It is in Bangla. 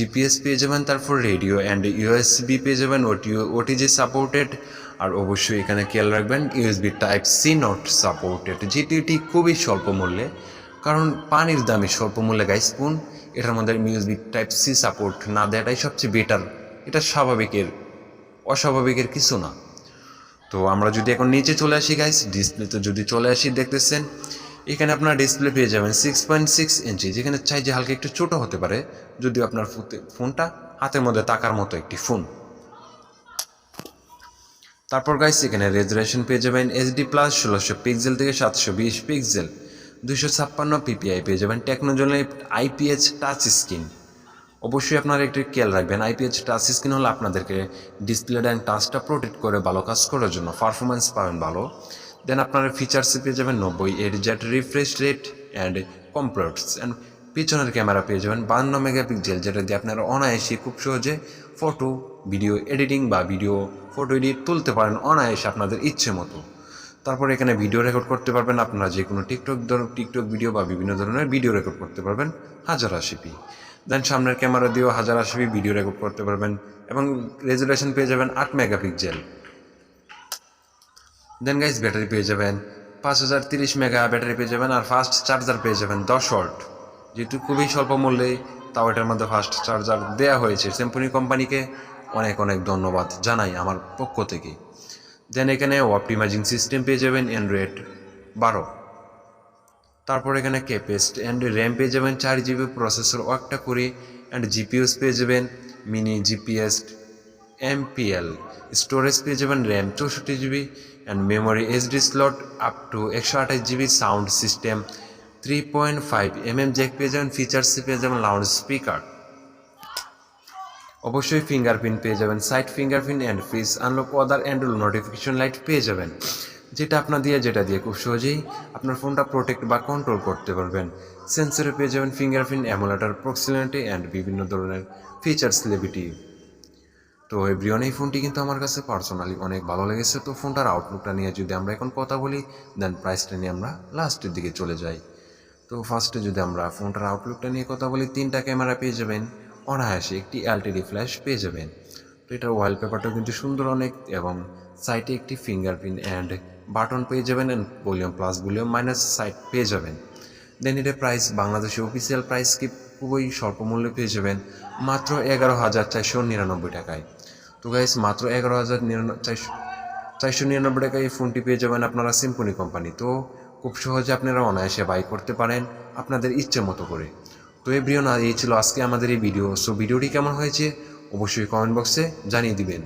জিপিএস পেয়ে যাবেন, তারপর রেডিও অ্যান্ড ইউএসবি পেয়ে যাবেন, ওটিজি সাপোর্টেড। আর অবশ্যই এখানে খেয়াল রাখবেন USB type C not supported, যেটি খুবই স্বল্প মূল্যে, কারণ পানির দামে স্বল্প মূল্যে গাইস ফোন, এটার মধ্যে ইউএসবি টাইপ সি সাপোর্ট না দেওয়াটাই সবচেয়ে বেটার। এটা অস্বাভাবিকের কিছু না। তো আমরা যদি এখন নিচে চলে আসি গাইস, ডিসপ্লেতে যদি চলে আসি, দেখতেছেন এখানে আপনার ডিসপ্লে পেয়ে যাবেন 6.6 ইঞ্চি, যেখানে চাই যে হালকা একটু ছোটো হতে পারে, যদিও আপনার ফোনটা হাতের মধ্যে থাকার মতো একটি ফোন। তারপর গাইস এখানে রেজুলেশন পেয়ে যাবেন HD+ 1600 পিক্সেল থেকে 720 পিক্সেল, 256 PPI পেয়ে যাবেন। টেকনোজেনিক IPS টাচ স্ক্রিন, অবশ্যই আপনারা একটু খেয়াল রাখবেন, IPS টাচ স্ক্রিন হলে আপনাদেরকে ডিসপ্লেটা অ্যান্ড টাচটা প্রোটেক্ট করে ভালো কাজ করার জন্য পারফরমেন্স পাবেন ভালো। দেন আপনারা ফিচার্সে পেয়ে যাবেন 90Hz refresh rate and comforts, and পিছনের ক্যামেরা পেয়ে যাবেন 52 মেগাপিক্সেল, যেটা দিয়ে আপনারা অনায়াসে খুব সহজে ভিডিও এডিটিং বা ফটো এডিট তুলতে পারেন অনায়াসে আপনাদের ইচ্ছে মতো। তারপর এখানে ভিডিও রেকর্ড করতে পারবেন, আপনারা যে কোনো টিকটক ভিডিও বা বিভিন্ন ধরনের ভিডিও রেকর্ড করতে পারবেন 1080p। দেন সামনের ক্যামেরা দিয়েও 1080p ভিডিও রেকর্ড করতে পারবেন, এবং রেজুলেশন পেয়ে যাবেন 8 মেগাপিক্সেল। দেন গাইস ব্যাটারি পেয়ে যাবেন 5030 মেগা ব্যাটারি পেয়ে যাবেন, আর ফাস্ট চার্জার পেয়ে যাবেন 10 ওয়াট, যেহেতু খুবই স্বল্প মূল্যে, তাও এটার মধ্যে ফাস্ট চার্জার দেওয়া হয়েছে। সিম্ফনি কোম্পানিকে অনেক ধন্যবাদ জানাই আমার পক্ষ থেকে। দেন এখানে অপটিমাইজিং সিস্টেম পেয়ে যাবেন অ্যান্ড্রয়েড 12। তারপর এখানে ক্যাপেসিটি অ্যান্ড র্যাম পেয়ে যাবেন 4GB, প্রসেসর একটা করে, অ্যান্ড জিপিএস পেয়ে যাবেন মিনি জিপিএস MPL। স্টোরেজ পেয়ে যাবেন RAM 64GB, and memory SD slot up to 128GB। Sound system 3.5mm Jack পেয়ে যাবেন। ফিচার্সে পেয়ে যাবেন লাউড স্পিকার, অবশ্যই ফিঙ্গারপ্রিন্ট পেয়ে যাবেন, side fingerprint and face unlock, other and notification light পেয়ে যাবেন, যেটা দিয়ে খুব সহজেই আপনার ফোনটা প্রোটেক্ট বা কন্ট্রোল করতে পারবেন। সেন্সরে পেয়ে যাবেন ফিঙ্গারপ্রিন্ট, এমুলেটর, প্রক্সিমিটি অ্যান্ড বিভিন্ন ধরনের ফিচার্স লেবিটি। তো এভরিওয়ান, এই ফোনটি কিন্তু আমার কাছে পার্সোনালি অনেক ভালো লেগেছে। তো ফোনটার আউটলুকটা নিয়ে যদি আমরা এখন কথা বলি, দেন প্রাইসটা নিয়ে আমরা লাস্টের দিকে চলে যাই। তো ফার্স্টে যদি আমরা ফোনটার আউটলুকটা নিয়ে কথা বলি, 3টা ক্যামেরা পেয়ে যাবেন অনায়াসে, একটি LTD ফ্ল্যাশ পেয়ে যাবেন। তো এটার ওয়ালপেপারটাও কিন্তু সুন্দর অনেক, এবং সাইডে একটি ফিঙ্গারপ্রিন্ট অ্যান্ড বাটন পেয়ে যাবেন, and volume plus volume minus side পেয়ে যাবেন। দেন এটার প্রাইস বাংলাদেশে অফিসিয়াল প্রাইস কি খুবই স্বল্প মূল্যে পেয়ে যাবেন মাত্র 11,499 টাকায়। তো গাইস মাত্র 11,499 টাকায় এই ফোনটি পেয়ে যাবেন আপনারা সিম্ফনি কোম্পানি। তো খুব সহজে আপনারা অনায়াসে বাই করতে পারেন আপনাদের ইচ্ছে মতো করে। তো এভরিওয়ান, এই ছিল আজকে আমাদের এই ভিডিও। সো ভিডিওটি কেমন হয়েছে অবশ্যই কমেন্ট বক্সে জানিয়ে দিবেন।